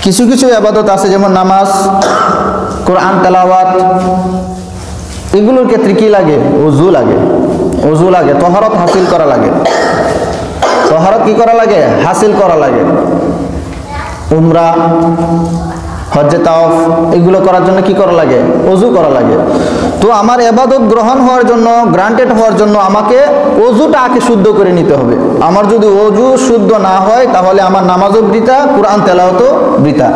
কিছু কিছু ইবাদত আছে যেমন নামাজ, কোরআন তেলাওয়াত, এগুলোর ক্ষেত্রে কি লাগে? ওযু লাগে। ওযু লাগে, তাহারত হাসিল করা লাগে। তাহারত কি করা লাগে? হাসিল করা লাগে। উমরা, হজ্জে তাওয়াফ এগুলো করার জন্য কি করা লাগে? ওযু করা লাগে। তো আমার ইবাদত গ্রহণ হওয়ার জন্য, গ্রান্টেড হওয়ার জন্য আমাকে ওযুটা আগে শুদ্ধ করে নিতে হবে। আমার যদি ওযু শুদ্ধ না হয় তাহলে আমার নামাজও বৃথা, কোরআন তেলাওয়াতও বৃথা।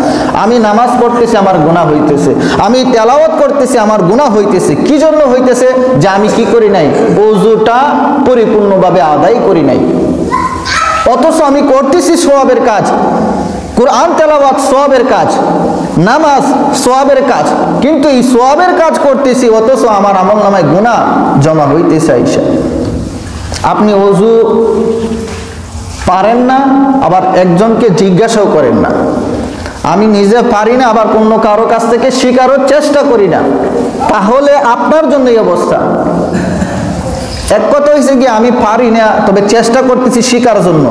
আমি নামাজ পড়তেছি, আমার গুনাহ হইতেছে। আমি তেলাওয়াত করতেছি, আমার গুনাহ হইতেছে। কি জন্য হইতেছে? যে আমি কি করি নাই? ওযুটা পরিপূর্ণভাবে আদায় করি নাই। অথচ আমি করতেছি সওয়াবের কাজ, কোরআন তেলাওয়াত সওয়াবের কাজ, নামাজ সওয়াবের কাজ, কিন্তু এই সওয়াবের কাজ করতেছি অথচ আমার আমলনামায় গুনাহ জমা হইতেছে আইসা। আপনি ওযু পারেন না, আবার একজনকে জিজ্ঞাসাও করেন না। আমি নিজে পারি না, আবার অন্য কারো কাছ থেকে শেখারও চেষ্টা করি না, তাহলে আপনার জন্য এই অবস্থা। এক কথা হচ্ছে কি আমি পারি না তবে চেষ্টা করতেছি শেখার জন্য,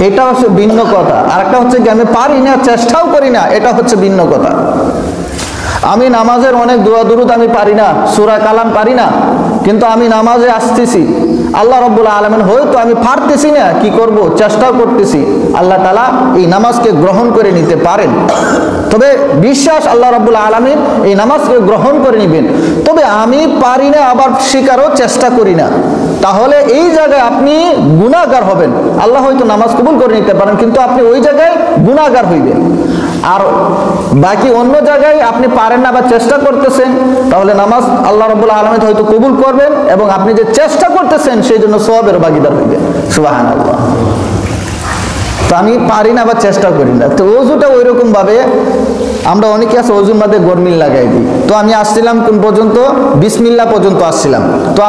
এটা হচ্ছে ভিন্ন কথা। আর একটা হচ্ছে কি আমি পারি না, চেষ্টাও করি না, এটা হচ্ছে ভিন্ন কথা। আমি নামাজের অনেক দোয়া দুরুদ আমি পারি না, সূরা কালাম পারি না, কিন্তু আমি নামাজে আসতেছি, আল্লাহ রাব্বুল আলামিন হয়তো আমি পারতেছি না, কি করব? চেষ্টাও করতেছি, আল্লাহ তাআলা এই নামাজকে গ্রহণ করে নিতে পারেন। তবে বিশ্বাস আল্লাহ রাব্বুল আলামিন এই নামাজকে গ্রহণ করে নেবেন। তবে আমি পারি না, আবার শেখারও চেষ্টা করি না, তাহলে এই জায়গায় আপনি গুনাহগার হবেন। আল্লাহ হয়তো নামাজ কবুল করে নিতে পারেন, কিন্তু আপনি ওই জায়গায় গুনাহগার হইবেন। আর বাকি অন্য জায়গায় আপনি পারেন না বা চেষ্টা করতেছেন, তাহলে নামাজ আল্লাহ রাব্বুল আলামিন হয়তো কবুল করবেন এবং আপনি যে চেষ্টা করতেছেন সেই জন্য সওয়াবের ভাগীদার হইবেন। সুবহানাল্লাহ। তো আমি পারি না বা চেষ্টা করি না। তো ওযুটা ওইরকম ভাবে আমরা অনেকে আছে ওযুর মধ্যে গরমিল লাগাই দিই। তো আমি আসছিলাম কোন পর্যন্ত? বিসমিল্লাহ পর্যন্ত আসছিলাম। তো